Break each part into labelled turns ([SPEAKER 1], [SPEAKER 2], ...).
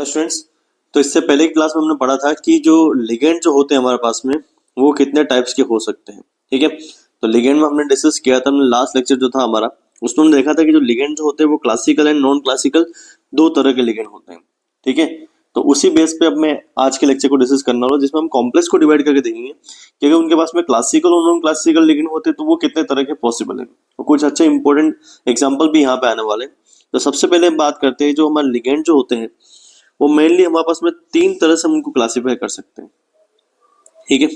[SPEAKER 1] Students, तो इससे पहले की क्लास में हमने पढ़ा था कि जो लिगेंड जो होते हैं हमारे पास में वो कितने टाइप्स के हो सकते हैं। ठीक है, तो लिगेंड में हमने डिस्कस किया था, हमने लास्ट लेक्चर जो था हमारा उसमें हमने देखा था कि जो लिगेंड जो होते हैं वो क्लासिकल एंड नॉन क्लासिकल दो तरह के लिगेंड होते हैं। ठीक है, तो उसी बेस पे अब मैं आज के लेक्चर को डिस्कस करना वाला हूं, जिसमें हम कॉम्प्लेक्स को डिवाइड करके देखेंगे कि अगर उनके पास में क्लासिकल और नॉन क्लासिकल लिगेंड होते तो वो कितने तरह के पॉसिबल है, और कुछ अच्छे इंपॉर्टेंट एग्जाम्पल भी यहाँ पे आने वाले हैं। तो सबसे पहले हम बात करते हैं जो हमारे लिगेंड जो होते हैं वो मेनली हमारे पास में तीन तरह से हम उनको क्लासिफाई कर सकते हैं। ठीक है,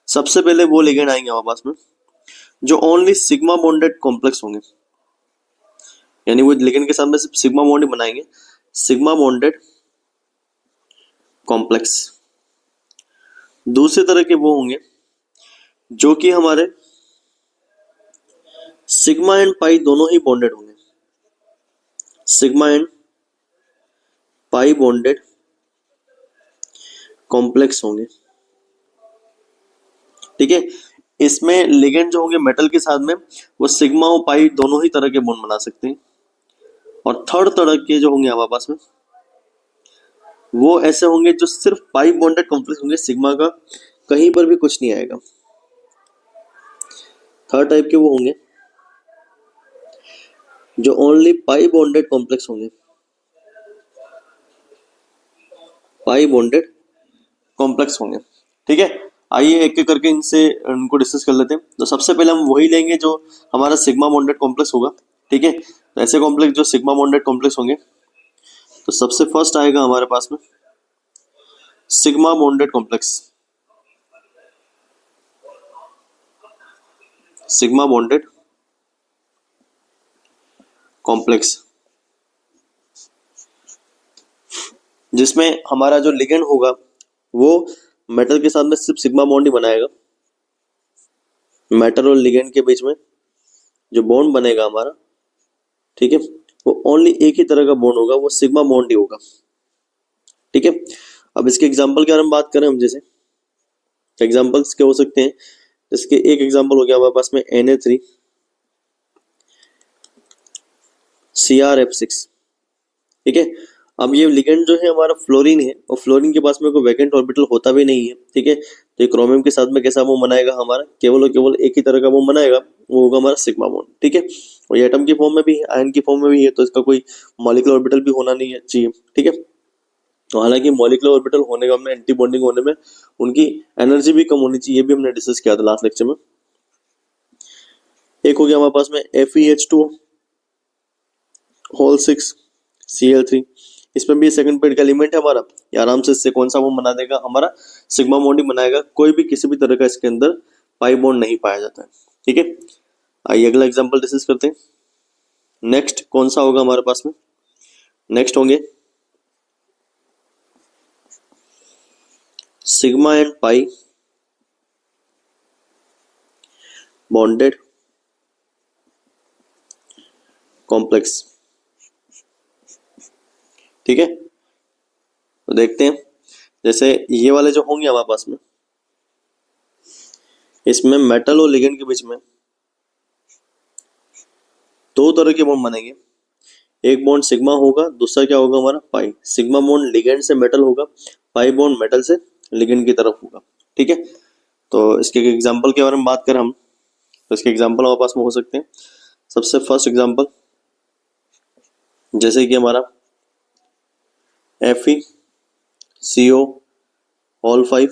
[SPEAKER 1] सबसे पहले वो लिगेंड आएंगे हमारे पास में जो ओनली सिग्मा बॉन्डेड कॉम्प्लेक्स होंगे, यानी वो लिगेंड के साथ में सिर्फ सिग्मा बॉन्ड ही बनाएंगे, सिग्मा बॉन्डेड कॉम्प्लेक्स। दूसरे तरह के वो होंगे जो कि हमारे सिग्मा एंड पाई दोनों ही बॉन्डेड होंगे, sigma and pi bonded complex होंगे। ठीक है, इसमें लिगेंड जो होंगे मेटल के साथ में वो सिग्मा और पाई दोनों ही तरह के बॉन्ड बना सकते हैं। और थर्ड तरह के जो होंगे हमारे पास में वो ऐसे होंगे जो सिर्फ पाई बॉन्डेड कॉम्प्लेक्स होंगे, सिग्मा का कहीं पर भी कुछ नहीं आएगा। थर्ड टाइप के वो होंगे जो ओनली पाई बॉन्डेड कॉम्प्लेक्स होंगे, पाई बॉन्डेड कॉम्प्लेक्स होंगे। ठीक है, आइए एक एक करके इनसे उनको डिस्कस कर लेते हैं। तो सबसे पहले हम वही लेंगे जो हमारा सिग्मा बॉन्डेड कॉम्प्लेक्स होगा। ठीक है, तो ऐसे कॉम्प्लेक्स जो सिग्मा बॉन्डेड कॉम्प्लेक्स होंगे, तो सबसे फर्स्ट आएगा हमारे पास में sigma bonded complex, sigma bonded complex, जिसमें हमारा जो लिगेंड होगा वो मेटल के साथ में सिर्फ सिग्मा बॉन्ड ही बनाएगा। मेटल और लिगेंड के बीच में जो बॉन्ड बनेगा हमारा, ठीक है, वो ओनली एक ही तरह का बॉन्ड होगा, वो सिग्मा बॉन्ड ही होगा। ठीक है, अब इसके एग्जांपल के बारे में बात करें हम, जैसे एग्जांपल्स क्या हो सकते हैं, इसके एक एग्जांपल हो गया हमारे पास में Na3 CrF6। ठीक है, अब ये लिगेंड जो है हमारा फ्लोरीन है और फ्लोरीन के पास में कोई वैकेंट ऑर्बिटल होता भी नहीं है। ठीक है, तो ये क्रोमियम के साथ में कैसा वो बनाएगा हमारा, केवल और केवल एक ही तरह का वो बनाएगा, वो होगा हमारा सिग्मा बॉन्ड। ठीक है, और ये एटम की फॉर्म में भी है, आयन की फॉर्म में भी है, तो इसका कोई मॉलिक्यूलर ऑर्बिटल भी होना नहीं है चाहिए। ठीक है, तो हालांकि मॉलिक्यूलर ऑर्बिटल होने का में एंटी बॉन्डिंग होने में उनकी एनर्जी भी कम होनी चाहिए, ये भी हमने डिस्कस किया था लास्ट लेक्चर में। एक हो गया हमारे पास में FeH2 होल 6 Cl3, इसमें भी सेकंड पेड का एलिमेंट है हमारा, ये आराम से इससे कौन सा बॉन्ड बना देगा हमारा, सिग्मा बॉन्ड ही बनाएगा, कोई भी किसी भी तरह का इसके अंदर पाई बॉन्ड नहीं पाया जाता है। ठीक है, आइए अगला एग्जांपल डिस्कस करते हैं। नेक्स्ट कौन सा होगा हमारे पास में, नेक्स्ट होंगे sigma and pi bonded complex. ठीक है, तो देखते हैं, जैसे ये वाले जो होंगे हमारे पास में, इसमें मेटल और लिगेंड के बीच में दो तरह के बॉन्ड बनेंगे, एक बॉन्ड सिग्मा होगा, दूसरा क्या होगा हमारा पाई। सिग्मा बॉन्ड लिगेंड से मेटल होगा, पाई बॉन्ड मेटल से लिगेंड की तरफ होगा। ठीक है, तो इसके एग्जांपल के बारे में बात करें हम, तो इसके एग्जांपल हमारे पास में हो सकते हैं। सबसे फर्स्ट एग्जांपल जैसे कि हमारा FeCO होल 5,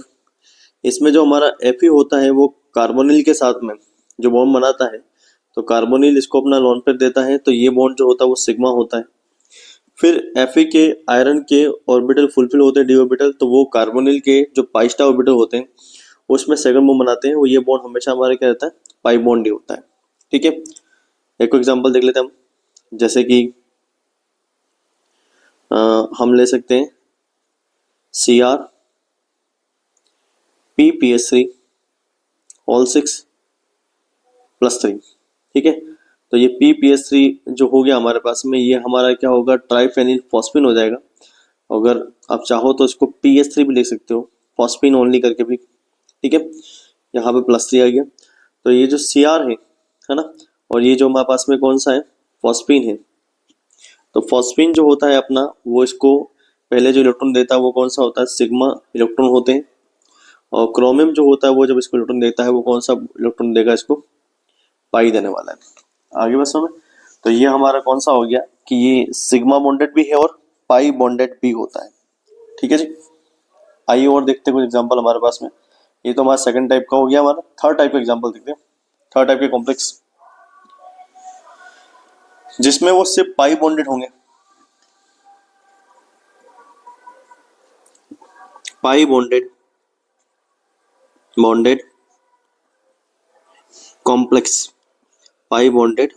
[SPEAKER 1] इसमें जो हमारा Fe होता है वो कार्बोनिल के साथ में जो बॉन्ड बनाता है, तो कार्बोनिल इसको अपना लोन पेयर देता है, तो ये बॉन्ड जो होता है वो सिग्मा होता है। फिर Fe के आयरन के ऑर्बिटल फुलफिल होते हैं, डी ऑर्बिटल, तो वो कार्बोनिल के जो पाई स्टार ऑर्बिटल होते हैं उसमें सेकंड बॉन्ड बनाते हैं, वो ये बॉन्ड हमेशा हमारे क्या रहता है, पाई बॉन्ड ही होता है। ठीक है, एक एग्जांपल देख लेते हैं हम, जैसे कि हम ले सकते हैं CrPPS3 होल 6 प्लस 3। ठीक है, तो ये PPS3 जो हो गया हमारे पास में, ये हमारा क्या होगा, ट्राइफेनिल फॉस्फिन हो जाएगा। अगर आप चाहो तो इसको PS3 भी लिख सकते हो, फॉस्फिन ओनली करके भी। ठीक है, यहाँ पे प्लस 3 आ गया, तो ये जो Cr है ना, और ये जो हमारे पास में कौन सा है, फॉस्फिन है, तो फॉस्फिन जो होता है अपना वो इसको पहले जो इलेक्ट्रॉन देता है वो कौन सा होता है, सिग्मा इलेक्ट्रॉन होते हैं। और क्रोमियम जो होता है वो जब इसको इलेक्ट्रॉन देता है वो कौन सा इलेक्ट्रॉन देगा, इसको पाई देने वाला है। आगे बस में तो ये हमारा कौन सा हो गया कि ये सिग्मा बॉन्डेड भी है और पाई बॉन्डेड भी होता है। ठीक है जी। आइए और देखते हैं कुछ एग्जांपल हमारे पास में। ये तो हमारा सेकंड टाइप का हो गया। हमारा थर्ड टाइप का एग्जांपल देखते हैं। थर्ड टाइप के कॉम्प्लेक्स जिसमें वो सिर्फ पाई बॉन्डेड होंगे। पाई बॉन्डेड बॉन्डेड कॉम्प्लेक्स, पाई बॉन्डेड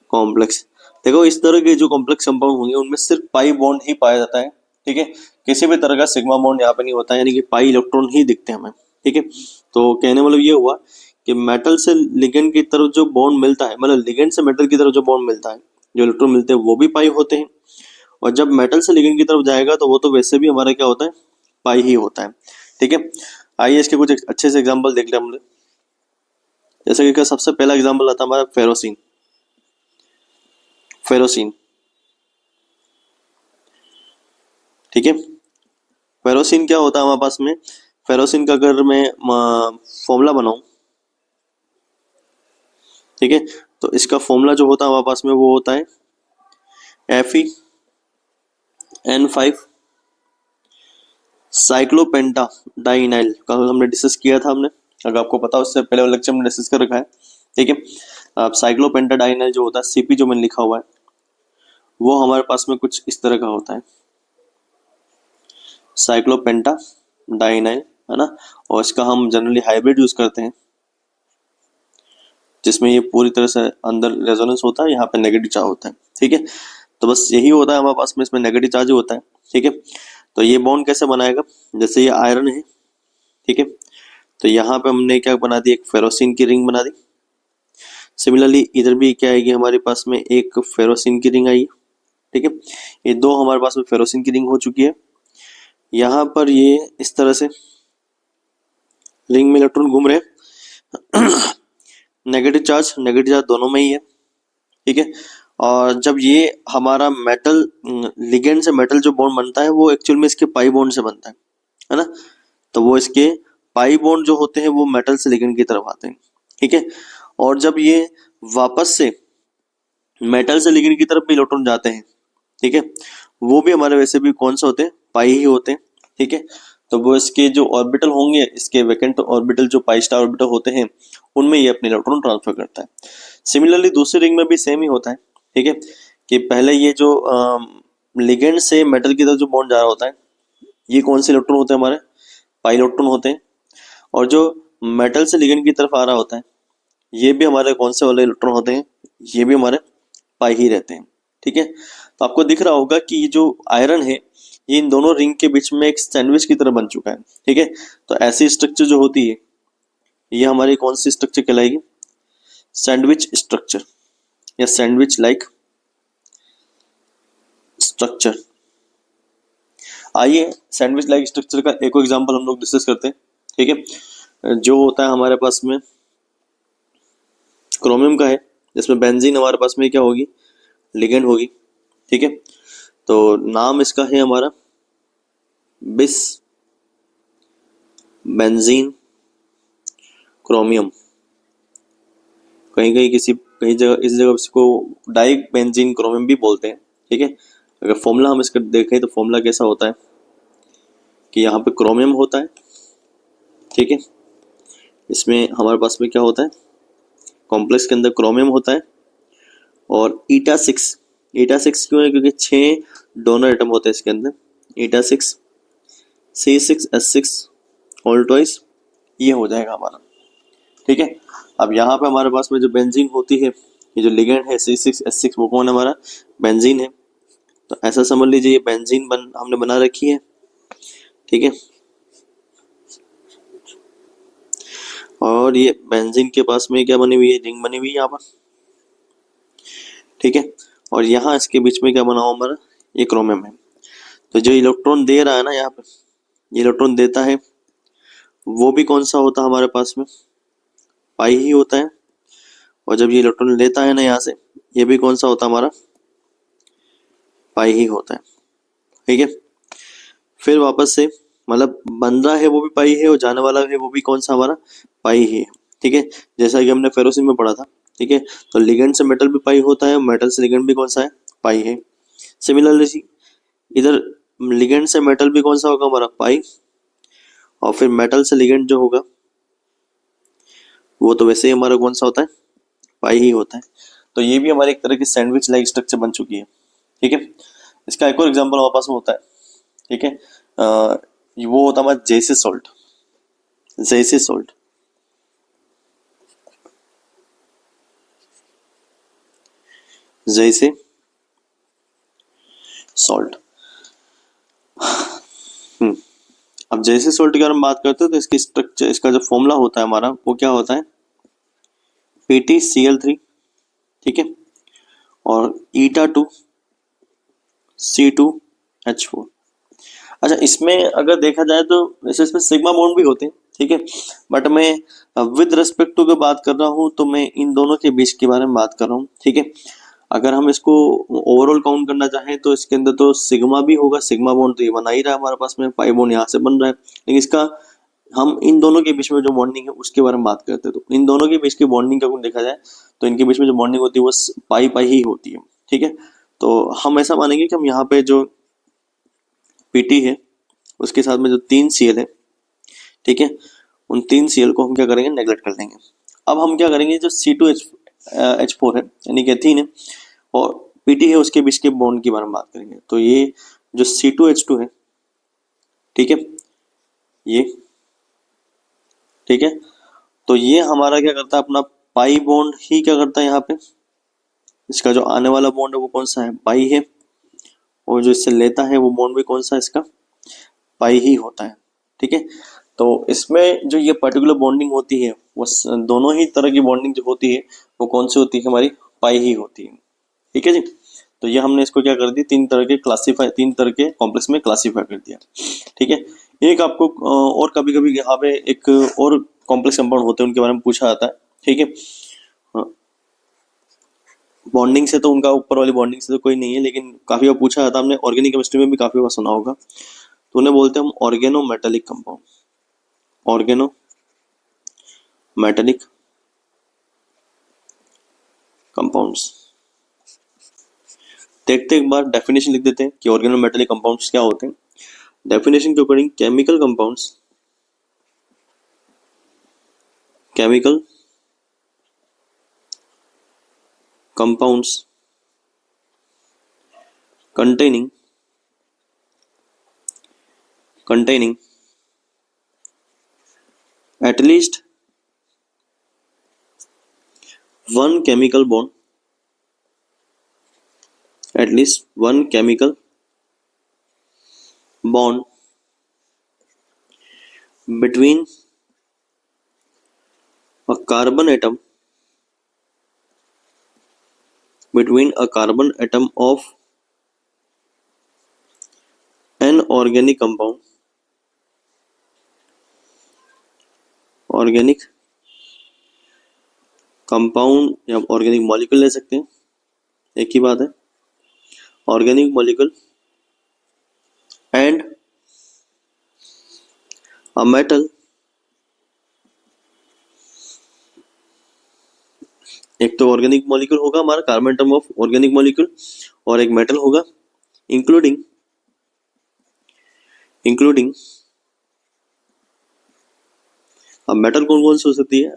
[SPEAKER 1] कॉम्प्लेक्स। देखो इस तरह के जो कॉम्प्लेक्स कंपाउंड होंगे उनमें सिर्फ पाई बॉन्ड ही पाया जाता है। ठीक है, किसी भी तरह का सिग्मा बॉन्ड यहाँ पे नहीं होता है, यानी कि पाई इलेक्ट्रॉन ही दिखते हैं हमें। ठीक है, तो कहने मतलब ये हुआ कि मेटल से लिगेंड की तरफ जो बॉन्ड मिलता है, मतलब लिगेंड से मेटल की तरफ जो बॉन्ड मिलता है, जो इलेक्ट्रॉन मिलते हैं वो भी पाई होते हैं। और जब मेटल से लिगेंड की तरफ जाएगा तो वो तो वैसे भी हमारा क्या होता है, पाई ही होता है। ठीक है, आइए इसके कुछ अच्छे से एग्जाम्पल देख ले हमने। जैसे कि सबसे पहला एग्जाम्पल आता है हमारा फेरोसिन। फेरोसिन, ठीक है, फेरोसिन क्या होता है हमारे पास में। फेरोसिन का अगर मैं फॉर्मूला बनाऊं, ठीक है, तो इसका फॉर्मूला जो होता है हमारे पास में वो होता है Fe(N5) साइक्लोपेंटा डाइनाइल। कल हमने डिस्कस किया था हमने, अगर आपको पता उससे पहले वाले लेक्चर में डिस्कस कर रखा है। ठीक है, अब साइक्लोपेंटा डाइनाइल जो होता है, सीपी जो मैंने लिखा हुआ है, वो हमारे पास में कुछ इस तरह का होता है, साइक्लोपेंटा डाइनाइल, है ना। और इसका हम जनरली हाइब्रिड यूज करते हैं, जिसमें ये पूरी तरह से अंदर रेजोनेंस होता है, यहाँ पे नेगेटिव चार्ज होता है। ठीक है, तो बस यही होता है हमारे पास में, इसमें नेगेटिव चार्ज होता है। ठीक है, तो ये बॉन्ड कैसे बनाएगा, जैसे ये आयरन है, ठीक है, तो यहाँ पे हमने क्या बना दी, एक फेरोसिन की रिंग बना दी। सिमिलरली इधर भी क्या आएगी हमारे पास में, एक फेरोसिन की रिंग आई। ठीक है, ये दो हमारे पास में फेरोसिन की रिंग हो चुकी है। यहाँ पर ये इस तरह से रिंग में इलेक्ट्रॉन घूम रहे हैं नेगेटिव चार्ज दोनों में ही है। ठीक है, और जब ये हमारा मेटल लिगेंड से मेटल जो बॉन्ड बनता है वो एक्चुअल में इसके पाई बॉन्ड से बनता है ना। तो वो इसके पाई बॉन्ड जो होते हैं वो मेटल से लिगेंड की तरफ आते हैं। ठीक है, और जब ये वापस से मेटल से लिगेंड की तरफ भी इलेक्ट्रॉन जाते हैं, ठीक है, वो भी हमारे वैसे भी कौन से होते हैं, पाई ही होते हैं। ठीक है, तो वो इसके जो ऑर्बिटल होंगे, इसके वैकेंट ऑर्बिटल जो पाई स्टार ऑर्बिटल होते हैं, उनमें ये अपने इलेक्ट्रॉन ट्रांसफर करता है। सिमिलरली दूसरी रिंग में भी सेम ही होता है। ठीक है, कि पहले ये जो लिगेंड से मेटल की तरफ जो बॉन्ड जा रहा होता है, ये कौन से इलेक्ट्रॉन होते हैं, हमारे पाई इलेक्ट्रॉन होते हैं। और जो मेटल से लिगेंड की तरफ आ रहा होता है, ये भी हमारे कौन से वाले इलेक्ट्रॉन होते हैं, ये भी हमारे पाई ही रहते हैं। ठीक है, तो आपको दिख रहा होगा कि ये जो आयरन है ये इन दोनों रिंग के बीच में एक सैंडविच की तरह बन चुका है। ठीक है, तो ऐसी स्ट्रक्चर जो होती है ये हमारी कौन सी स्ट्रक्चर कहलाएगी, सैंडविच स्ट्रक्चर या सैंडविच लाइक स्ट्रक्चर। आइए सैंडविच लाइक स्ट्रक्चर का एक और एग्जांपल हम लोग डिस्कस करते हैं। ठीक है, जो होता है हमारे पास में क्रोमियम का है, जिसमें बेंजीन हमारे पास में क्या होगी, लिगेंड होगी। ठीक है, तो नाम इसका है हमारा बिस बेंजीन क्रोमियम। कहीं कहीं कई जगह इस जगह इसको डाई बेंजीन क्रोमियम भी बोलते हैं। ठीक है, अगर फॉर्मूला हम इसका देखें तो फॉर्मूला कैसा होता है कि यहाँ पे क्रोमियम होता है। ठीक है, इसमें हमारे पास में क्या होता है, कॉम्प्लेक्स के अंदर क्रोमियम होता है और ईटा 6 क्यों है, क्योंकि 6 डोनर एटम होते हैं इसके अंदर, ईटा 6 C6H6 होल ट्वाइस, ये हो जाएगा हमारा। ठीक है, अब यहाँ पे हमारे पास में जो बेंजीन होती है, ये जो लिगेंड है C6H6, वो कौन है, हमारा बेंजीन है। तो ऐसा समझ लीजिए ये बेंजीन हमने बना रखी है। ठीक है, और ये बेंजीन के पास में क्या बनी हुई है, रिंग बनी हुई है यहाँ पर। ठीक है, और यहाँ इसके बीच में क्या बना हुआ हमारा, ये क्रोमियम है। तो जो इलेक्ट्रॉन दे रहा है ना, यहाँ पे ये इलेक्ट्रॉन देता है, वो भी कौन सा होता है हमारे पास में, पाई ही होता है। और जब ये इलेक्ट्रॉन लेता है ना यहाँ से, ये भी कौन सा होता है हमारा, पाई ही होता है। ठीक है। फिर वापस से मतलब बन रहा है वो भी पाई है और जाने वाला है वो भी कौन सा हमारा पाई ही है। ठीक है, जैसा कि हमने फेरोसिन में पढ़ा था। ठीक है, तो लिगेंड से मेटल भी पाई होता है, मेटल से लिगेंड भी कौन सा है, पाई है। सिमिलरली इधर लिगेंड से मेटल भी कौन सा होगा हमारा, पाई, और फिर मेटल से लिगेंड जो होगा वो तो वैसे ही हमारा कौन सा होता है, पाई ही होता है। तो ये भी हमारी एक तरह की सैंडविच लाइक स्ट्रक्चर बन चुकी है। ठीक है, इसका एक और एग्जांपल हमारे पास में होता है। ठीक है, वो होता है हमारा जैसे सॉल्ट, जैसे सॉल्ट। जैसे सॉल्ट। अब जैसे सॉल्ट की अगर हम बात करते हैं तो इसकी स्ट्रक्चर, इसका जो फॉर्मूला होता है हमारा वो क्या होता है, PtCl3। ठीक है, और eta2C2H4। अच्छा, इसमें अगर देखा जाए तो वैसे इसमें सिग्मा बॉन्ड भी होते हैं। ठीक है, बट मैं विद रिस्पेक्ट टू की बात कर रहा हूँ तो मैं इन दोनों के बीच के बारे में बात कर रहा हूँ। ठीक है, अगर हम इसको ओवरऑल काउंट करना चाहें तो इसके अंदर तो सिग्मा भी होगा, सिग्मा बॉन्ड तो ये बना ही रहा है हमारे पास में, पाई बॉन्ड यहाँ से बन रहा है, लेकिन इसका हम इन दोनों के बीच में जो बॉन्डिंग है उसके बारे में बात करते हैं। तो इन दोनों के बीच की बॉन्डिंग का अगर देखा जाए तो इनके बीच में जो बॉन्डिंग होती है वो पाई पाई ही होती है। ठीक है, तो हम ऐसा मानेंगे कि हम यहाँ पे जो पीटी है उसके साथ में जो 3Cl है, ठीक है, उन 3Cl को हम क्या करेंगे, नेग्लेक्ट कर देंगे। अब हम क्या करेंगे, जो C2H4 है यानी कि एथीन है और पीटी है उसके बीच के बॉन्ड के बारे में बात करेंगे। तो ये जो C2H2 है, ठीक है, ये, ठीक है, तो ये हमारा क्या करता है, अपना पाई बॉन्ड ही क्या करता है यहाँ पे, इसका जो आने वाला बॉन्ड है वो कौन सा है, पाई है, और जो इससे लेता है वो बॉन्ड भी कौन सा है, इसका पाई ही होता है। ठीक है, तो इसमें जो ये पर्टिकुलर बॉन्डिंग होती है वो दोनों ही तरह की बॉन्डिंग जो होती है वो कौन सी होती है, हमारी पाई ही होती है। ठीक है जी, तो ये हमने इसको क्या कर दिया, तीन तरह के कॉम्प्लेक्स में क्लासीफाई कर दिया। ठीक है, एक आपको और कभी कभी यहाँ पे एक और कॉम्प्लेक्स कंपाउंड होते हैं उनके बारे में पूछा जाता है। ठीक है, बॉन्डिंग से तो उनका ऊपर वाली बॉन्डिंग से तो कोई नहीं है, लेकिन काफी बार पूछा जाता है, हमने ऑर्गेनिक केमिस्ट्री में भी काफी बार सुना होगा। तो उन्हें बोलते हैं हम organo metallic compound, organo metallic compounds. देखते एक बार डेफिनेशन लिख देते हैं कि ऑर्गेनो मेटेलिक कंपाउंड्स क्या होते हैं। डेफिनेशन के according chemical compounds, chemical compounds containing at least one chemical bond, at least one chemical bond between a carbon atom, of an organic compound, या ऑर्गेनिक मॉलिक्यूल ले सकते हैं, एक ही बात है, organic molecule and a metal, एक तो organic molecule होगा हमारा carbon atom of organic molecule और एक मेटल होगा, इंक्लूडिंग अब मेटल कौन कौन सी हो सकती है,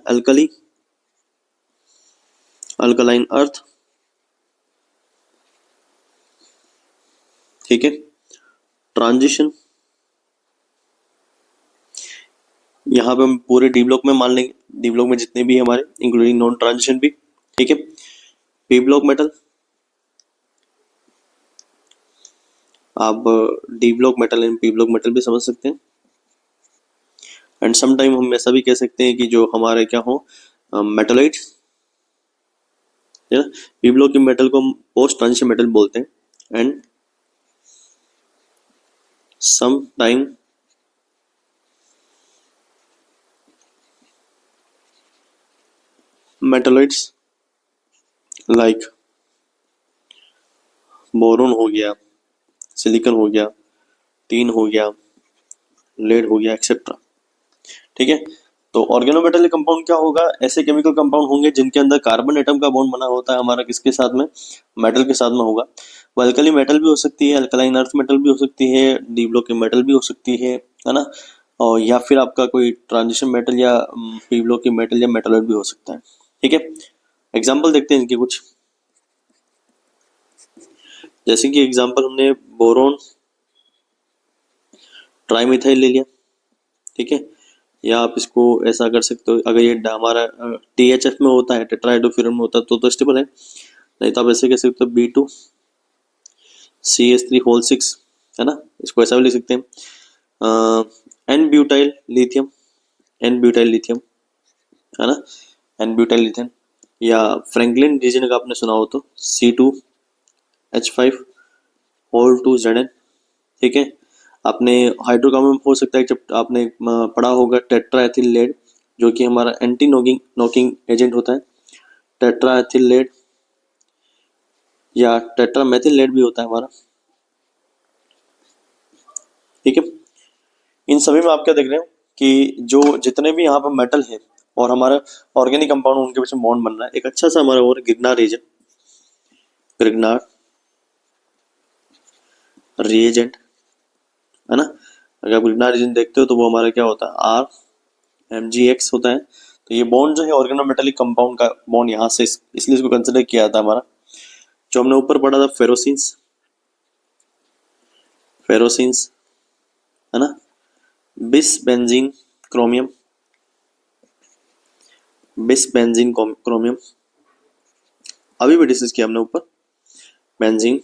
[SPEAKER 1] अल्कलाइन अर्थ, ठीक है, ट्रांजिशन, यहाँ पे हम पूरे डी ब्लॉक में मान लेंगे, डी ब्लॉक में जितने भी हमारे इंक्लूडिंग नॉन ट्रांजिशन भी, ठीक है, पी ब्लॉक मेटल, आप D block metal and P block metal भी समझ सकते हैं। एंड सम टाइम हम ऐसा भी कह सकते हैं कि जो हमारे क्या हो, मेटलाइट्स, पी ब्लॉक के मेटल को हम पोस्ट ट्रांजिशन मेटल बोलते हैं। And some time metalloids like boron हो गया, सिलिकॉन हो गया, टीन हो गया, लेड हो गया, एक्सेट्रा। ठीक है, तो ऑर्गेनोमेटेलिक कंपाउंड क्या होगा? ऐसे केमिकल कंपाउंड होंगे जिनके अंदर कार्बन एटम का बॉन्ड बना होता है हमारा किसके साथ में? मेटल के साथ में होगा। वो अल्कली मेटल भी हो सकती है, अल्कलाइन अर्थ मेटल भी हो सकती है, डी ब्लॉक की मेटल भी हो सकती है ना, और या फिर आपका कोई ट्रांजिशन मेटल या पी ब्लॉक की मेटल या मेटल भी हो सकता है। ठीक है, एग्जाम्पल देखते हैं इनके कुछ। जैसे कि एग्जाम्पल हमने बोरोन ट्राईमिथाइल ले लिया। ठीक है, या आप इसको ऐसा कर सकते हो, अगर ये हमारा THF में होता है, टेट्राहाइड्रोफ्यूरन में होता है तो स्टेबल है, नहीं तो आप ऐसे कह सकते हो B2CH3 होल 6, है ना, इसको ऐसा भी लिख सकते हैं। N butyl lithium, n butyl lithium, है ना, एन ब्यूटाइल लिथियम, या फ्रैंकलिन रीजन का आपने सुना हो तो C2H5 होल 2Zn। ठीक है, आपने हाइड्रोकार्बन हो सकता है, जब आपने पढ़ा होगा टेट्राएथिल लेड, जो कि हमारा एंटी नॉकिंग नॉकिंग एजेंट होता है, टेट्राएथिल लेड या टेट्रामेथिल लेड भी होता है हमारा। ठीक है, इन सभी में आप क्या देख रहे हो कि जो जितने भी यहाँ पर मेटल है और हमारा ऑर्गेनिक कंपाउंड, उनके बीच में बॉन्ड बन रहा है एक अच्छा सा हमारा, और ग्रिग्नार रीजन, ग्रिग्नार रिएजेंट, है ना। अगर आप ग्रिग्नार रीजन देखते हो तो वो हमारा क्या होता है, RMgX होता है। तो ये बॉन्ड जो है ऑर्गेनोमेटेलिक कंपाउंड का बॉन्ड यहाँ से इसलिए इसको कंसिडर किया था हमारा। जो हमने ऊपर पढ़ा था फेरोसिन्स, फेरोसिन्स, है ना, बिस बेंजीन क्रोमियम, बिस बेंजीन क्रोमियम, अभी भी डिस्कस किया हमने ऊपर, बेंजीन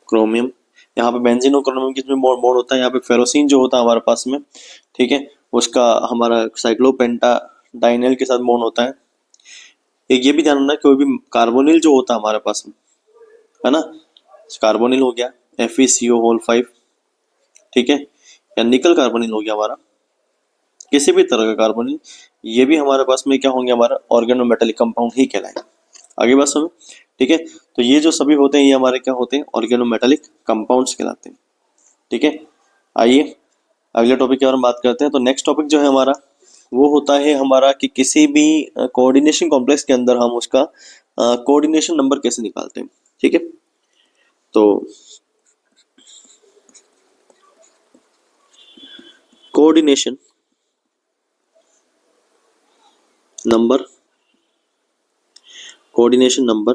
[SPEAKER 1] क्रोमियम। यहाँ पे बेंजीन और क्रोमियम के बीच बॉन्ड होता है। यहाँ पे फेरोसिन जो होता है हमारे पास में, ठीक है, उसका हमारा साइक्लोपेंटा डाइनेल के साथ बॉन्ड होता है। एक ये भी ध्यान रखना, कोई भी कार्बोनिल जो होता है हमारे पास में, है ना, कार्बोनिल हो गया FeCO होल 5, ठीक है, या निकल कार्बोनिल हो गया हमारा, किसी भी तरह का कार्बोनिल, ये भी हमारे पास में क्या होंगे, हमारा ऑर्गेनोमेटेलिक कंपाउंड ही कहलाएंगे। आगे बात समझ, ठीक है। तो ये जो सभी होते हैं ये हमारे क्या होते हैं, ऑर्गेनोमेटेलिक कंपाउंड्स कहलाते हैं। ठीक है, आइए अगले टॉपिक के बारे में बात करते हैं। तो नेक्स्ट टॉपिक जो है हमारा वो होता है हमारा कि किसी भी कोऑर्डिनेशन कॉम्प्लेक्स के अंदर हम उसका कोऑर्डिनेशन नंबर कैसे निकालते हैं। ठीक है, तो कोऑर्डिनेशन नंबर, कोऑर्डिनेशन नंबर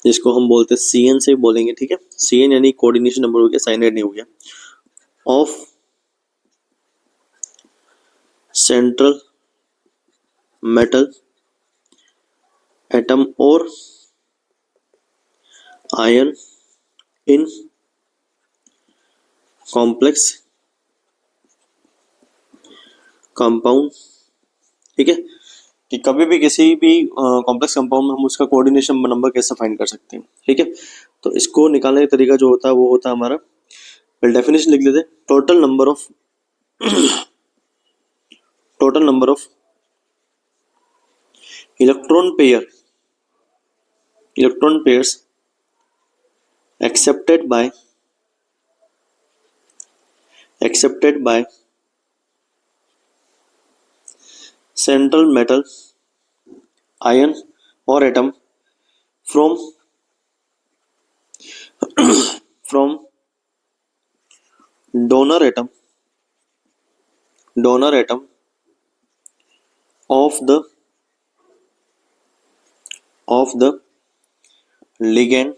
[SPEAKER 1] जिसको हम बोलते हैं CN से बोलेंगे। ठीक है, CN यानी कोऑर्डिनेशन नंबर हो गया, साइनाइड नहीं हो गया, ऑफ सेंट्रल मेटल एटम और आयन इन कॉम्प्लेक्स कंपाउंड। ठीक है, कि कभी भी किसी भी कॉम्प्लेक्स कंपाउंड में हम उसका कोऑर्डिनेशन नंबर कैसे फाइंड कर सकते हैं। ठीक है, तो इसको निकालने का तरीका जो होता है वो होता है हमारा, पहले डेफिनेशन लिख लेते हैं, total number of total number of electron pairs accepted by central metal ion or atom from from donor atom of the ligand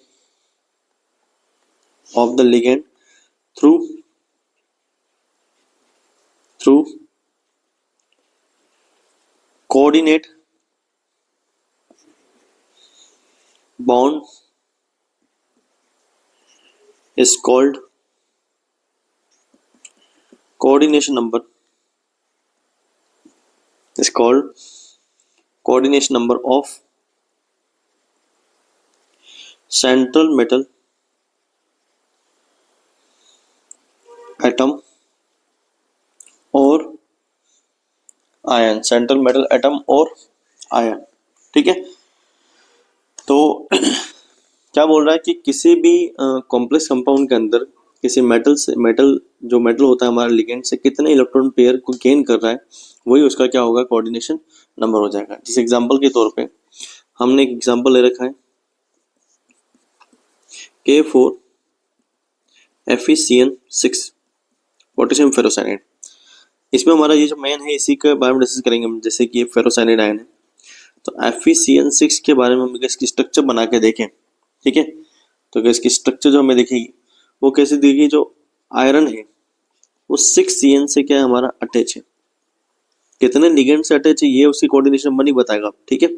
[SPEAKER 1] through coordinate bond is called coordination number of central metal atom और ion, central metal atom और ion. ठीक है, तो क्या बोल रहा है कि किसी भी कॉम्प्लेक्स कंपाउंड के अंदर किसी मेटल जो मेटल होता है हमारा लिगेंड से कितने इलेक्ट्रॉन पेयर को गेन कर रहा है, वही उसका क्या होगा, कोऑर्डिनेशन नंबर हो जाएगा। जिस एग्जांपल के तौर पे हमने एक एग्जांपल ले रखा है K4FeCN6 पोटेशियम फेरोसाइनाइड। इसमें हमारा ये जो मेन है इसी के बारे में डिस्कस करेंगे हम, जैसे कि ये फेरोसाइनाइड आयन है। तो FeCN6 के बारे में हम इसकी स्ट्रक्चर बना के देखें, ठीक है। तो इसकी स्ट्रक्चर जो हमें दिखेगी वो कैसे दिखेगी, जो आयरन है वो 6CN से क्या है हमारा अटैच है, कितने लिगेंड से अटैच है ये उसकी कोऑर्डिनेशन नंबर नहीं बताएगा, ठीक है।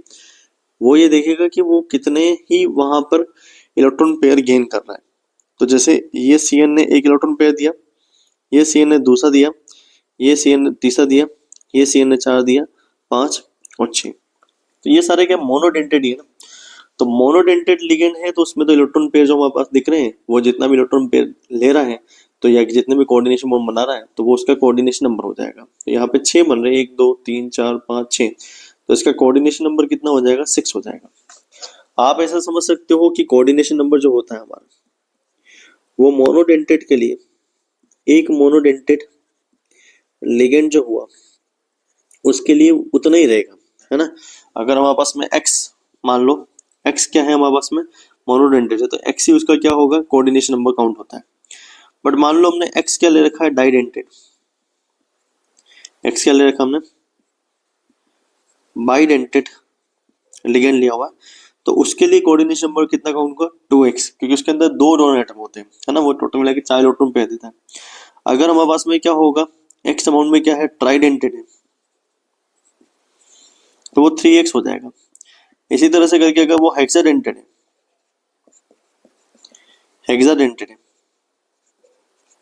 [SPEAKER 1] वो ये देखेगा कि वो कितने ही वहां पर इलेक्ट्रॉन पेयर गेन कर रहा है। तो जैसे ये CN ने एक इलेक्ट्रॉन पेयर दिया, ये CN ने दूसरा दिया, ये CN ने तीसरा दिया, ये CN ने 4 दिया, 5 और 6। तो ये सारे क्या मोनोडेंटेड ही है ना। तो मोनोडेंटेड लिगेंड है तो उसमें तो इलेक्ट्रॉन पेयर जो हमारे पास दिख रहे हैं वो जितना भी इलेक्ट्रॉन पेयर ले रहा है तो या जितने भी कोऑर्डिनेशन बॉन्ड बना रहा है तो वो उसका कोऑर्डिनेशन नंबर हो जाएगा। तो यहाँ पे 6 बन रहे हैं, 1 2 3 4 5 6, तो इसका कोऑर्डिनेशन नंबर कितना हो जाएगा, 6 हो जाएगा। आप ऐसा समझ सकते हो कि कोऑर्डिनेशन नंबर जो होता है हमारा वो मोनोडेंटेड के लिए, एक मोनोडेंटेड लिगेंड जो हुआ उसके लिए उतना ही रहेगा, है ना। अगर हमारे पास में x, मान लो x क्या है हमारे पास में, मोनोडेंटेड है, तो x ही उसका क्या होगा, कोऑर्डिनेशन नंबर काउंट होता है। बट मान लो हमने x क्या ले रखा है, डाइडेंटेड। x क्या ले रखा हमने, बाइडेंटेड लिगेंड लिया हुआ, तो उसके लिए कोऑर्डिनेशन नंबर कितना काउंट होगा, 2x, क्योंकि उसके अंदर 2 डोनर एटम होते हैं, है ना। वो टोटल मिला के 4 इलेक्ट्रॉन पेयर देता है। अगर हमारे पास में क्या होगा, x अमाउंट में क्या है, ट्राइडेंटेड है, तो वो 3x हो जाएगा। इसी तरह से करके अगर वो हेक्साडेंटेड है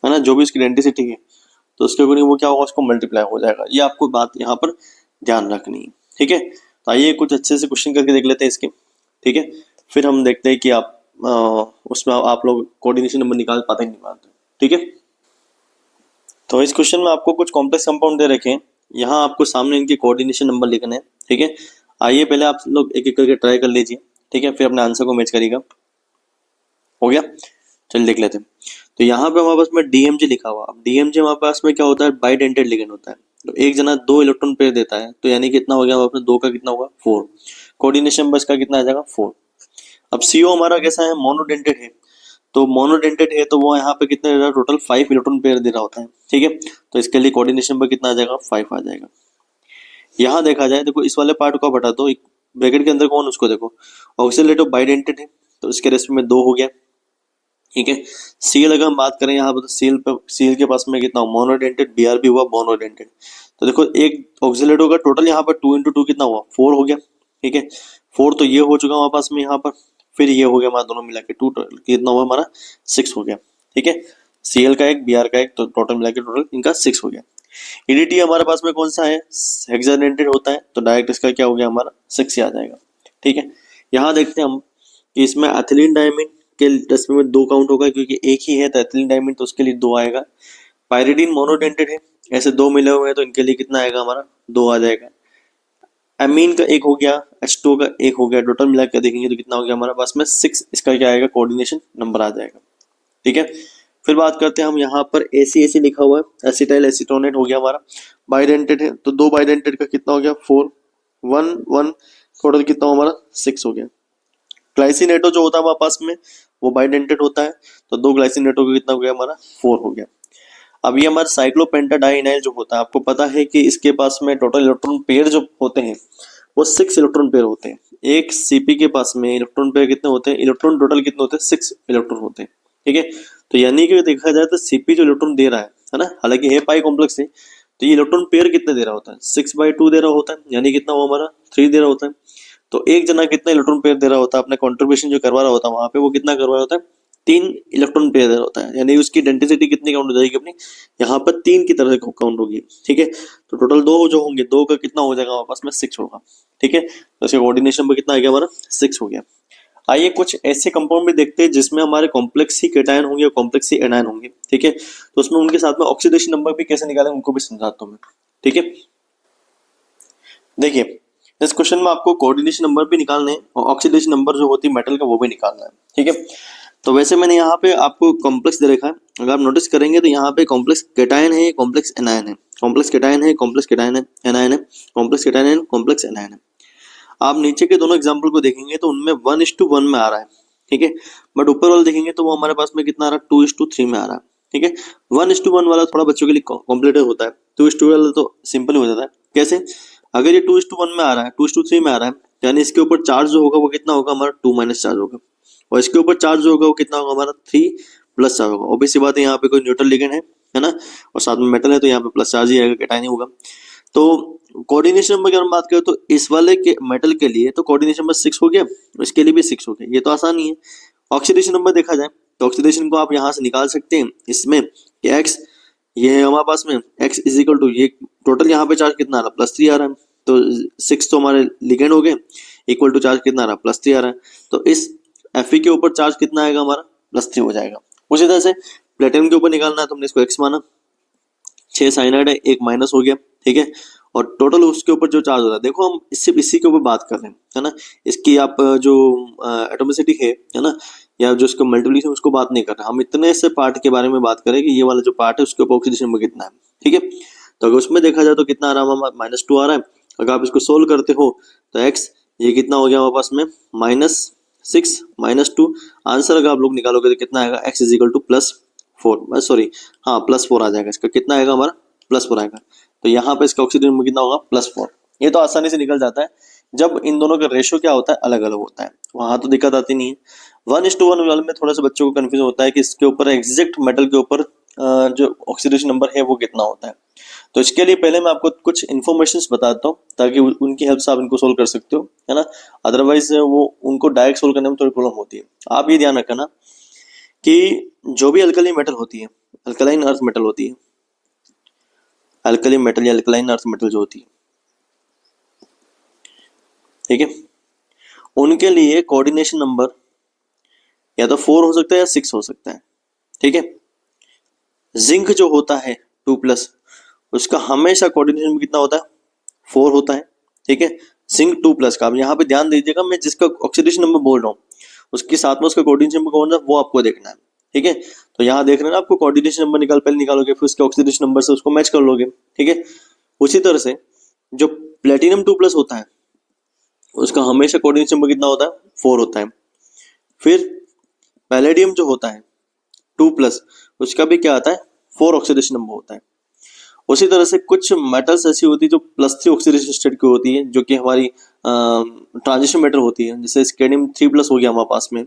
[SPEAKER 1] ना, जो भी उसकी डेंसिटी है तो उसके अकॉर्डिंग वो क्या होगा, उसको मल्टीप्लाई हो जाएगा। ये आपको बात यहाँ पर ध्यान रखनी है, ठीक है। तो आइए कुछ अच्छे से क्वेश्चन करके देख लेते हैं इसके, ठीक है। फिर हम देखते हैं कि आप उसमें आप लोग कोऑर्डिनेशन नंबर निकाल पाते नहीं पाते, ठीक है। तो इस क्वेश्चन में आपको कुछ कॉम्प्लेक्स कंपाउंड दे रखे हैं, यहाँ आपको सामने इनके कोऑर्डिनेशन नंबर लिखने हैं, ठीक है। आइए पहले आप लोग एक एक करके ट्राई कर लीजिए, ठीक है, फिर अपने आंसर को मैच करिएगा। हो गया, चलिए देख लेते हैं। तो यहाँ पे हमारे पास में DMG लिखा हुआ। अब DMG हमारे पास में क्या होता है, बाइडेंटेड लिगेंड होता है। तो एक जना 2 इलेक्ट्रॉन पेयर देता है, तो यानी कितना हो गया हमारे पास, 2 का कितना होगा, 4। कोऑर्डिनेशन नंबर इसका कितना आ जाएगा, 4। अब CO हमारा कैसा है, मोनोडेंटेड है। तो मोनोडेंटेड है तो वो यहाँ पे कितना दे रहा है, टोटल 5 इलेक्ट्रॉन पेयर दे रहा होता है, ठीक है। तो इसके लिए कोऑर्डिनेशन नंबर कितना आ जाएगा, 5 आ जाएगा। यहाँ देखा जाए, देखो इस वाले पार्ट को हटा दो, एक ब्रैकेट के अंदर कौन, उसको देखो, ऑक्सीलेटिव बाइडेंटेड है तो इसके रेस्ट में 2 हो गया, ठीक है। सीएल अगर हम बात करें यहाँ पर, तो सीएल के पास में कितना, मोनोडेंटेड, BR भी हुआ मोनोडेंटेड। तो देखो एक ऑक्सीलेटो का टोटल यहाँ पर 2 into 2 कितना हुआ, 4 हो गया, ठीक है। 4 तो ये हो चुका हमारे पास में यहाँ पर, फिर ये हो गया हमारा दोनों मिला के 2, कितना हुआ हमारा, 6 हो गया, ठीक है। सीएल का एक, BR का एक, तो टोटल मिला के टोटल इनका 6 हो गया। EDT हमारे पास में कौन सा है, हेक्साडेंटेड होता है, तो डायरेक्ट इसका क्या हो गया हमारा, 6 ही आ जाएगा, ठीक है। यहाँ देखते हैं हम कि इसमें एथिलीन डायमीन के रेसिपी में 2 काउंट होगा, क्योंकि एक ही है तो एथिलीन डायमीन, तो उसके लिए 2 आएगा। पायरिडीन मोनोडेंटेड है, ऐसे 2 मिले हुए हैं तो इनके लिए कितना आएगा हमारा, 2 आ जाएगा। एमीन का 1 हो गया, H2 का 1 हो गया, टोटल मिला के देखेंगे तो कितना हो गया हमारा पास में 6, इसका क्या आएगा, कोऑर्डिनेशन नंबर आ जाएगा, ठीक है। फिर बात करते हैं हम, यहाँ पर AC लिखा हुआ है, एसिटाइल एसीटोनेट हो गया हमारा, बाइडेंटेड है, तो 2 बाइडेंटेड का कितना हो गया, 4, 1 1, टोटल कितना हमारा 6 हो गया। ग्लाइसिनेटो जो होता है हमारे पास में वो बाइडेंटेड होता है, तो 2 ग्लाइसिनेटो का कितना हो गया हमारा, 4 हो गया। अब ये हमारा साइक्लोपेंटाडाइनाइल जो होता है, आपको पता है कि इसके पास में टोटल इलेक्ट्रॉन पेयर जो होते हैं वो 6 इलेक्ट्रॉन पेयर होते हैं। एक CP के पास में इलेक्ट्रॉन पेयर कितने होते हैं, इलेक्ट्रॉन टोटल कितने होते हैं, 6 इलेक्ट्रॉन होते हैं, ठीक है। तो यानी कि देखा जाए तो CP जो इलेक्ट्रॉन दे रहा है ना, हालांकि है पाई कॉम्प्लेक्स है, तो ये इलेक्ट्रॉन पेयर कितने दे रहा होता है, 6/2 दे रहा होता है, यानी कितना हुआ हमारा, 3 दे रहा होता है। तो एक जना कितना इलेक्ट्रॉन पेयर दे रहा होता है, अपना कंट्रीब्यूशन जो करवा रहा होता है वहां पे, वो कितना करवा रहा होता है, 3 इलेक्ट्रॉन पेयर दे रहा होता है, यानी उसकी डेंसिटी कितनी काउंट हो जाएगी अपनी, यहाँ पर 3 की तरह से काउंट होगी, ठीक है। तो टोटल 2 जो होंगे, 2 का कितना हो जाएगा हमारे पास में, 6 होगा, ठीक है। तो इसका कोऑर्डिनेशन नंबर कितना आ गया हमारा, 6 हो गया। आइए कुछ ऐसे कंपाउंड भी देखते हैं जिसमें हमारे कॉम्प्लेक्स ही केटायन होंगे और कॉम्प्लेक्स ही एनायन होंगे, ठीक है। तो उसमें उनके साथ में ऑक्सीडेशन नंबर भी कैसे निकालें उनको भी समझाता हूँ मैं, ठीक है। देखिए इस क्वेश्चन में आपको कोऑर्डिनेशन नंबर भी निकालने हैं और ऑक्सीडेशन नंबर जो होती है मेटल का वो भी निकालना है, ठीक है। तो वैसे मैंने यहाँ पे आपको कॉम्प्लेक्स दे रखा है, अगर आप नोटिस करेंगे तो यहाँ पे कॉम्प्लेक्स केटायन है, कॉम्प्लेक्स एनायन है, कॉम्प्लेक्स केटायन है, कॉम्प्लेक्स केटायन है, एनायन है, कॉम्प्लेक्स केटायन है, कॉम्प्लेक्स एनायन है। आप नीचे के दोनों एग्जाम्पल को देखेंगे तो उनमें 1:1 में आ रहा है, ठीक है। बट ऊपर वाला देखेंगे तो वो हमारे पास में कितना आ रहा है, 2:3 में आ रहा है, ठीक है। 1:1 वाला थोड़ा बच्चों के लिए कॉम्प्लिकेटेड होता है, 2:2 वाला तो सिंपल हो जाता है। कैसे? अगर ये 2:1 में आ रहा है, 2:3 में आ रहा है, यानी इसके ऊपर चार्ज जो होगा वो कितना होगा हमारा 2 माइनस चार्ज होगा, और इसके ऊपर चार्ज जो होगा वो कितना होगा हमारा 3 प्लस चार्ज होगा। ऑब्वियस सी बात है, यहाँ पे कोई न्यूट्रल लिगेंड है ना, और साथ में मेटल है तो यहाँ पे प्लस चार्ज ही आएगा, कैटायन ही होगा। तो कोऑर्डिनेशन नंबर की अगर हम बात करें तो इस वाले के मेटल के लिए तो कोऑर्डिनेशन नंबर 6 हो गया, इसके लिए भी 6 हो गया, ये तो आसान ही है। ऑक्सीडेशन नंबर देखा जाए तो ऑक्सीडेशन को आप यहाँ से निकाल सकते हैं इसमें कि एक्स, ये है हमारे पास में x इज इक्वल टू, ये टोटल यहाँ पे चार्ज कितना आ रहा है +3 आ रहा है, तो 6 तो हमारे लिगेंड हो गए, इक्वल टू चार्ज कितना आ रहा है +3 आ रहा है, तो इस Fe के ऊपर चार्ज कितना आएगा हमारा +3 हो जाएगा। उसी तरह से प्लेटिनम के ऊपर निकालना है तो हमने इसको x माना, 6 साइनाइड है, 1 माइनस हो गया, ठीक है। और टोटल उसके ऊपर जो चार्ज होता है, देखो हम सिर्फ इसी के ऊपर बात कर रहे हैं, है ना, इसकी आप जो एटोमिसिटी है ना, या जो इसका मल्टीप्लिकेशन उसको बात नहीं कर रहे, हम इतने से पार्ट के बारे में बात करें कि ये वाला जो पार्ट है उसके ऊपर ऑक्सीडेशन नंबर कितना है, ठीक है। तो अगर उसमें देखा जाए तो कितना आ रहा है हमारा -2 आ रहा है। अगर आप इसको सोल्व करते हो तो एक्स ये कितना हो गया हमारे पास में -6 -2, आंसर अगर आप लोग निकालोगे तो कितना आएगा, x is equal to +4, sorry हाँ +4 आ जाएगा, इसका कितना आएगा हमारा +4 आएगा। तो यहाँ पे इसका ऑक्सीडेशन नंबर कितना होगा +4। ये तो आसानी से निकल जाता है जब इन दोनों का रेशियो क्या होता है, अलग अलग होता है, वहां तो दिक्कत आती नहीं है। 1:1 वाले में थोड़ा सा बच्चों को कंफ्यूजन होता है कि इसके ऊपर एग्जैक्ट मेटल के ऊपर जो ऑक्सीडेशन नंबर है वो कितना होता है। तो इसके लिए पहले मैं आपको कुछ इन्फॉर्मेशन बताता हूँ ताकि उनकी हेल्प से आप इनको सोल्व कर सकते हो, है ना। अदरवाइज वो उनको डायरेक्ट सोल्व करने में थोड़ी प्रॉब्लम होती है। आप ये ध्यान रखना कि जो भी अल्कली मेटल होती है, अल्कलाइन अर्थ मेटल होती है, अल्कली मेटल या अल्कलाइन अर्थ मेटल जो होती है, ठीक है, उनके लिए कोऑर्डिनेशन नंबर या तो 4 हो सकता है या 6 हो सकता है, ठीक है। जिंक जो होता है 2+, उसका हमेशा कोऑर्डिनेशन नंबर कितना होता है, 4 होता है, ठीक है। जिंक 2+ का, अब यहाँ पे ध्यान दीजिएगा, मैं जिसका ऑक्सीडेशन नंबर बोल रहा हूँ उसके साथ में उसका कोऑर्डिनेशन नंबर कौन सा वो आपको देखना है, ठीक है। तो यहाँ देख रहे हैं ना, आपको कोऑर्डिनेशन नंबर पहले निकालोगे, फिर उसके ऑक्सीडेशन नंबर से उसको मैच कर लोगे, ठीक है। उसी तरह से जो प्लेटिनम 2+ होता है उसका हमेशा कोऑर्डिनेशन नंबर कितना होता है, 4 होता है। फिर पैलेडियम जो होता है 2+, उसका भी क्या आता है, 4 ऑक्सीडेशन नंबर होता है। उसी तरह से कुछ मेटल्स ऐसी होती है जो +3 ऑक्सीडेशन स्टेट की होती है, जो कि हमारी ट्रांजिशन मेटल होती है, जैसे स्केडियम 3+ हो गया हमारे पास में,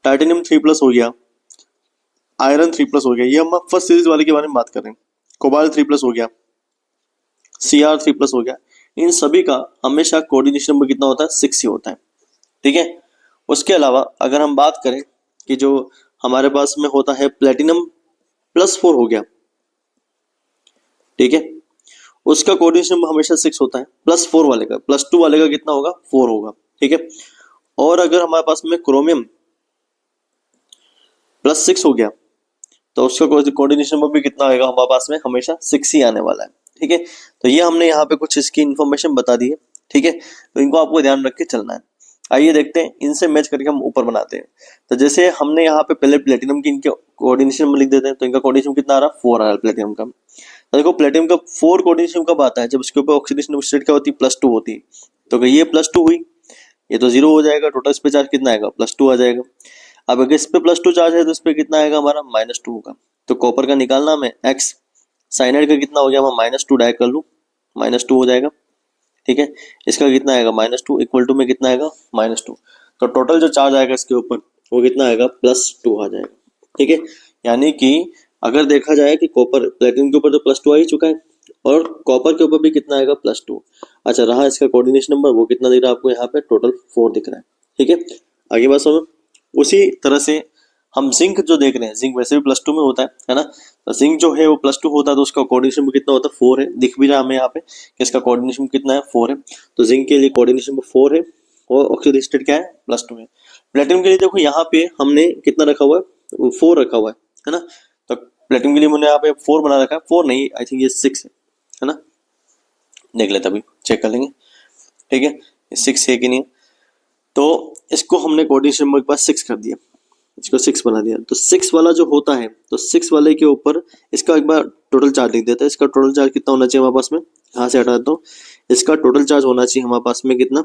[SPEAKER 1] टाइटेनियम 3+ हो गया, आयरन 3+ हो गया, ये हम फर्स्ट सीरीज वाले के बारे में बात कर रहे हैं। कोबाल्ट 3+ हो गया, Cr 3+ हो गया, इन सभी का हमेशा कोऑर्डिनेशन नंबर कितना होता है, 6 ही होता है, ठीक है। उसके अलावा अगर हम बात करें कि जो हमारे पास में होता है प्लेटिनम +4 हो गया, ठीक है, उसका कोऑर्डिनेशन नंबर हमेशा 6 होता है। +4 वाले का, +2 वाले का कितना होगा, 4 होगा, ठीक है। और अगर हमारे पास में क्रोमियम +6 हो गया तो उसका कोऑर्डिनेशन नंबर भी कितना आएगा हमारे पास में, हमेशा 6 ही आने वाला है, ठीक है। तो ये हमने यहाँ पे कुछ इसकी इन्फॉर्मेशन बता दी है, ठीक है। तो इनको आपको ध्यान रख के चलना है। आइए देखते हैं, इनसे मैच करके हम ऊपर बनाते हैं। तो जैसे हमने यहाँ पे पहले प्लेटिनम की इनके कोऑर्डिनेशन नंबर लिख देते हैं, तो इनका कोऑर्डिनेशन कितना आ रहा है, 4 आ रहा है प्लेटिनम का। तो देखो प्लेटिनम का 4 कोऑर्डिनेशन कब आता है, जब उसके ऊपर ऑक्सीडेशन स्टेट क्या होती है, +2 होती है। तो अगर ये +2 हुई, ये तो 0 हो जाएगा, टोटल इस पे चार्ज कितना आएगा, +2 आ जाएगा। अब अगर इस पे +2 चार्ज है तो इस पे कितना आएगा हमारा, -2 होगा। तो कॉपर का निकालना हमें x, साइनाइड का कितना हो गया, मैं -2 डायरेक्ट कर लूँ, -2 हो जाएगा, ठीक है। इसका कितना आएगा, -2 इक्वल टू में कितना आएगा, -2। तो टोटल जो चार्ज आएगा इसके ऊपर वो कितना आएगा, +2 आ जाएगा, ठीक है। यानी कि अगर देखा जाए कि कॉपर प्लेटिनम के ऊपर तो +2 आ ही चुका है, और कॉपर के ऊपर भी कितना आएगा, +2। अच्छा रहा इसका कोऑर्डिनेशन नंबर, वो कितना दिख रहा है आपको यहाँ पे, टोटल 4 दिख रहा है, ठीक है। आगे बात समझो। उसी तरह से हम जिंक जो देख रहे हैं, जिंक वैसे भी +2 में होता है ना। तो जिंक जो है वो +2 होता है, तो उसका कोऑर्डिनेशन नंबर कितना होता है, 4 है। दिख भी रहा है हमें यहाँ पे कि इसका कोऑर्डिनेशन कितना है, 4 है। तो जिंक के लिए कोऑर्डिनेशन नंबर 4 है, और ऑक्सीडेशन स्टेट क्या है, +2 है। प्लेटिनम के लिए देखो यहाँ पे हमने कितना रखा हुआ है, 4 रखा हुआ है ना। तो प्लेटिनम के लिए मैंने यहाँ पे 4 बना रखा है, 4 नहीं, आई थिंक ये 6 है ना। देख लेते अभी चेक कर लेंगे। ठीक है, 6 है कि नहीं, तो इसको हमने कोऑर्डिनेशन नंबर के पास 6 कर दिया, इसको 6 बना दिया। तो 6 वाला जो होता है, तो 6 वाले के ऊपर इसका एक बार टोटल चार्ज लिख देता है। इसका टोटल चार्ज कितना होना चाहिए हमारे पास में, यहाँ से हटा देता हूँ, इसका टोटल चार्ज होना चाहिए हमारे पास में कितना,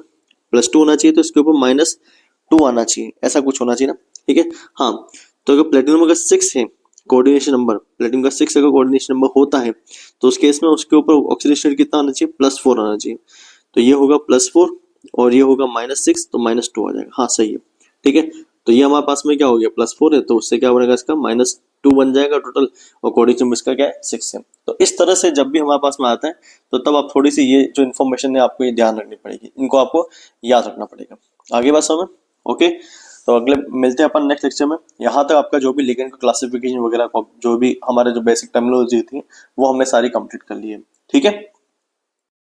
[SPEAKER 1] +2 होना चाहिए, तो इसके ऊपर -2 आना चाहिए, ऐसा कुछ होना चाहिए ना, ठीक है। हाँ, तो अगर प्लेटिनम अगर 6 है कोऑर्डिनेशन नंबर, प्लेटिनम का 6 अगर कोऑर्डिनेशन नंबर होता है, तो उस केस में उसके ऊपर ऑक्सीडेशन कितना आना चाहिए, +4 आना चाहिए। तो ये होगा +4 और ये होगा -6, तो -2 आ जाएगा। हाँ सही है, ठीक है। तो ये हमारे पास में क्या हो गया, +4 है, तो उससे क्या बनेगा, इसका -2 बन जाएगा टोटल, और कोऑर्डिनेशन नंबर इसका क्या है, 6 है। तो इस तरह से जब भी हमारे पास में आता है, तो तब आप थोड़ी सी ये जो इन्फॉर्मेशन है आपको ये ध्यान रखनी पड़ेगी, इनको आपको याद रखना पड़ेगा। आगे बात समझ, ओके। तो अगले मिलते हैं अपन नेक्स्ट लेक्चर में। यहाँ तक आपका जो भी लिगेंड का क्लासिफिकेशन वगैरह जो भी हमारे जो बेसिक टर्मिनोलॉजी थी वो हमने सारी कंप्लीट कर ली है, ठीक है।